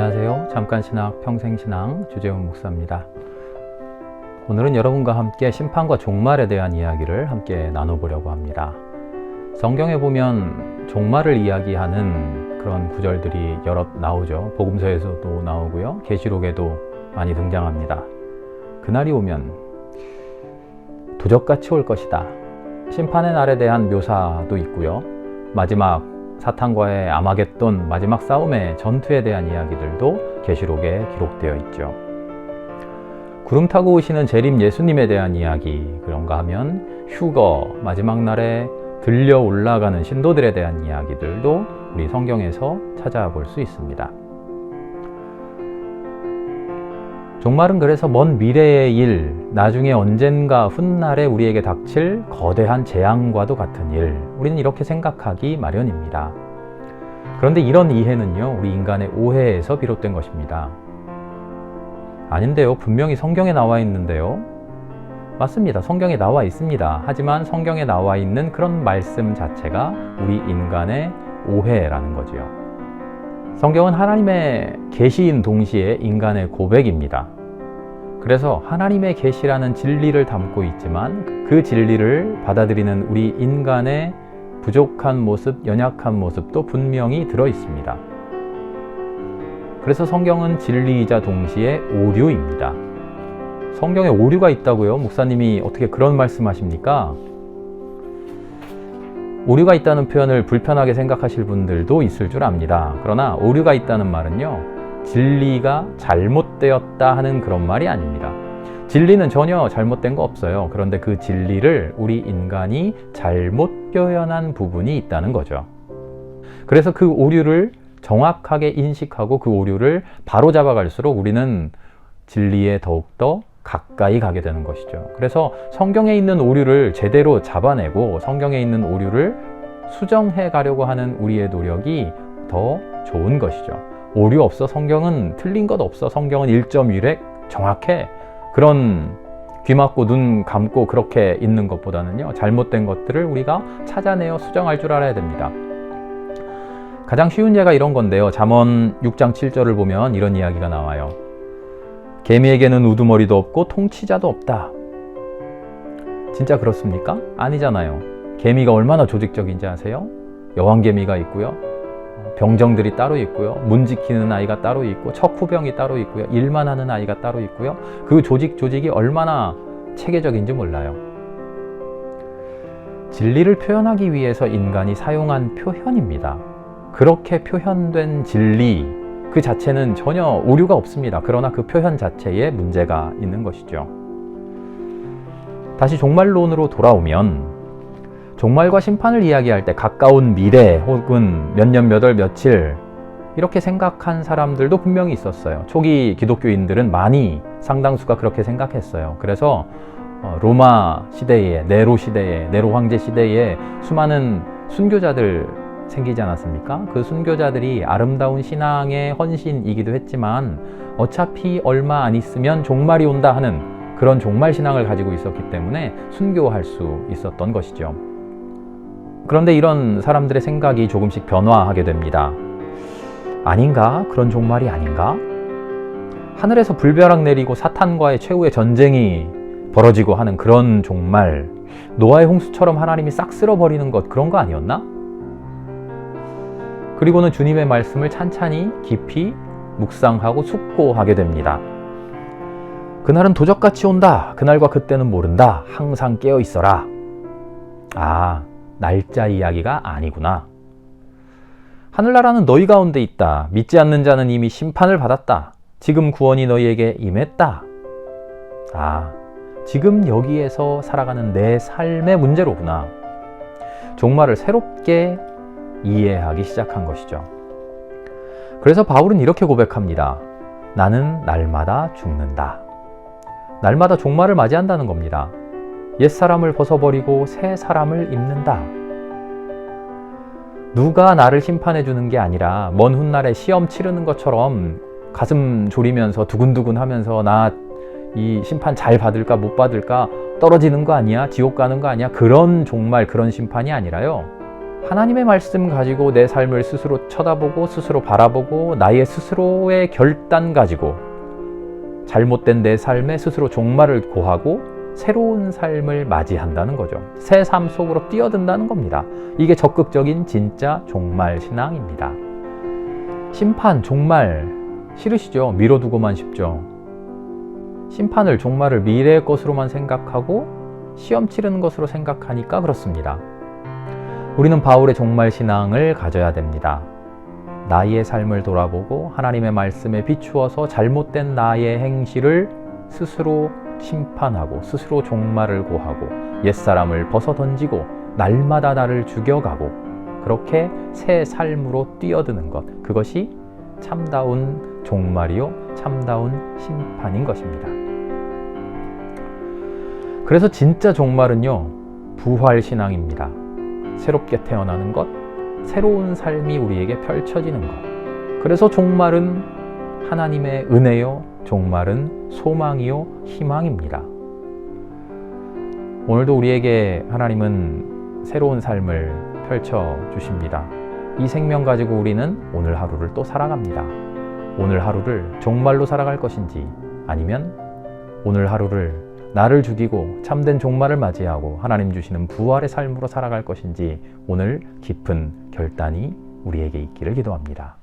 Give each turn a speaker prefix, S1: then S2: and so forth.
S1: 안녕하세요. 잠깐신학 평생신앙 주재훈 목사입니다. 오늘은 여러분과 함께 심판과 종말에 대한 이야기를 함께 나눠보려고 합니다. 성경에 보면 종말을 이야기하는 그런 구절들이 여러 나오죠. 복음서에서도 나오고요. 계시록에도 많이 등장합니다. 그날이 오면 도적같이 올 것이다. 심판의 날에 대한 묘사도 있고요. 마지막 사탄과의 아마겟돈 마지막 싸움의 전투에 대한 이야기들도 계시록에 기록되어 있죠. 구름 타고 오시는 재림 예수님에 대한 이야기, 그런가 하면 휴거 마지막 날에 들려 올라가는 신도들에 대한 이야기들도 우리 성경에서 찾아볼 수 있습니다. 종말은 그래서 먼 미래의 일, 나중에 언젠가 훗날에 우리에게 닥칠 거대한 재앙과도 같은 일, 우리는 이렇게 생각하기 마련입니다. 그런데 이런 이해는요, 우리 인간의 오해에서 비롯된 것입니다. 아닌데요, 분명히 성경에 나와 있는데요. 맞습니다. 성경에 나와 있습니다. 하지만 성경에 나와 있는 그런 말씀 자체가 우리 인간의 오해라는 거지요. 성경은 하나님의 계시인 동시에 인간의 고백입니다. 그래서 하나님의 계시라는 진리를 담고 있지만 그 진리를 받아들이는 우리 인간의 부족한 모습, 연약한 모습도 분명히 들어 있습니다. 그래서 성경은 진리이자 동시에 오류입니다. 성경에 오류가 있다고요? 목사님이 어떻게 그런 말씀하십니까? 오류가 있다는 표현을 불편하게 생각하실 분들도 있을 줄 압니다. 그러나 오류가 있다는 말은요, 진리가 잘못되었다 하는 그런 말이 아닙니다. 진리는 전혀 잘못된 거 없어요. 그런데 그 진리를 우리 인간이 잘못 표현한 부분이 있다는 거죠. 그래서 그 오류를 정확하게 인식하고 그 오류를 바로잡아 갈수록 우리는 진리에 더욱더 가까이 가게 되는 것이죠. 그래서 성경에 있는 오류를 제대로 잡아내고 성경에 있는 오류를 수정해 가려고 하는 우리의 노력이 더 좋은 것이죠. 오류 없어, 성경은 틀린 것 없어, 성경은 1.1획 정확해. 그런 귀 막고 눈 감고 그렇게 있는 것보다는요, 잘못된 것들을 우리가 찾아내어 수정할 줄 알아야 됩니다. 가장 쉬운 예가 이런 건데요. 잠언 6장 7절을 보면 이런 이야기가 나와요. 개미에게는 우두머리도 없고 통치자도 없다. 진짜 그렇습니까? 아니잖아요. 개미가 얼마나 조직적인지 아세요? 여왕개미가 있고요. 병정들이 따로 있고요. 문 지키는 아이가 따로 있고 척후병이 따로 있고요. 일만 하는 아이가 따로 있고요. 그 조직이 얼마나 체계적인지 몰라요. 진리를 표현하기 위해서 인간이 사용한 표현입니다. 그렇게 표현된 진리 그 자체는 전혀 오류가 없습니다. 그러나 그 표현 자체에 문제가 있는 것이죠. 다시 종말론으로 돌아오면 종말과 심판을 이야기할 때 가까운 미래 혹은 몇 년, 몇 월, 며칠 이렇게 생각한 사람들도 분명히 있었어요. 초기 기독교인들은 많이 상당수가 그렇게 생각했어요. 그래서 로마 시대에, 네로 시대에, 네로 황제 시대에 수많은 순교자들 생기지 않았습니까? 그 순교자들이 아름다운 신앙의 헌신이기도 했지만 어차피 얼마 안 있으면 종말이 온다 하는 그런 종말 신앙을 가지고 있었기 때문에 순교할 수 있었던 것이죠. 그런데 이런 사람들의 생각이 조금씩 변화하게 됩니다. 아닌가? 그런 종말이 아닌가? 하늘에서 불벼락 내리고 사탄과의 최후의 전쟁이 벌어지고 하는 그런 종말, 노아의 홍수처럼 하나님이 싹 쓸어버리는 것, 그런 거 아니었나? 그리고는 주님의 말씀을 찬찬히 깊이 묵상하고 숙고하게 됩니다. 그날은 도적같이 온다. 그날과 그때는 모른다. 항상 깨어 있어라. 아, 날짜 이야기가 아니구나. 하늘나라는 너희 가운데 있다. 믿지 않는 자는 이미 심판을 받았다. 지금 구원이 너희에게 임했다. 아, 지금 여기에서 살아가는 내 삶의 문제로구나. 종말을 새롭게 이해하기 시작한 것이죠. 그래서 바울은 이렇게 고백합니다. 나는 날마다 죽는다. 날마다 종말을 맞이한다는 겁니다. 옛사람을 벗어버리고 새 사람을 입는다. 누가 나를 심판해 주는 게 아니라 먼 훗날에 시험 치르는 것처럼 가슴 졸이면서 두근두근 하면서 나 이 심판 잘 받을까 못 받을까 떨어지는 거 아니야? 지옥 가는 거 아니야? 그런 종말, 그런 심판이 아니라요. 하나님의 말씀 가지고 내 삶을 스스로 쳐다보고 스스로 바라보고 나의 스스로의 결단 가지고 잘못된 내 삶에 스스로 종말을 고하고 새로운 삶을 맞이한다는 거죠. 새 삶 속으로 뛰어든다는 겁니다. 이게 적극적인 진짜 종말 신앙입니다. 심판, 종말 싫으시죠? 미뤄두고만 싶죠. 심판을, 종말을 미래의 것으로만 생각하고 시험 치르는 것으로 생각하니까 그렇습니다. 우리는 바울의 종말 신앙을 가져야 됩니다. 나의 삶을 돌아보고 하나님의 말씀에 비추어서 잘못된 나의 행실을 스스로 심판하고 스스로 종말을 고하고 옛사람을 벗어던지고 날마다 나를 죽여가고 그렇게 새 삶으로 뛰어드는 것, 그것이 참다운 종말이요 참다운 심판인 것입니다. 그래서 진짜 종말은요, 부활신앙입니다. 새롭게 태어나는 것, 새로운 삶이 우리에게 펼쳐지는 것. 그래서 종말은 하나님의 은혜요, 종말은 소망이요, 희망입니다. 오늘도 우리에게 하나님은 새로운 삶을 펼쳐 주십니다. 이 생명 가지고 우리는 오늘 하루를 또 살아갑니다. 오늘 하루를 종말로 살아갈 것인지, 아니면 오늘 하루를 나를 죽이고 참된 종말을 맞이하고 하나님 주시는 부활의 삶으로 살아갈 것인지, 오늘 깊은 결단이 우리에게 있기를 기도합니다.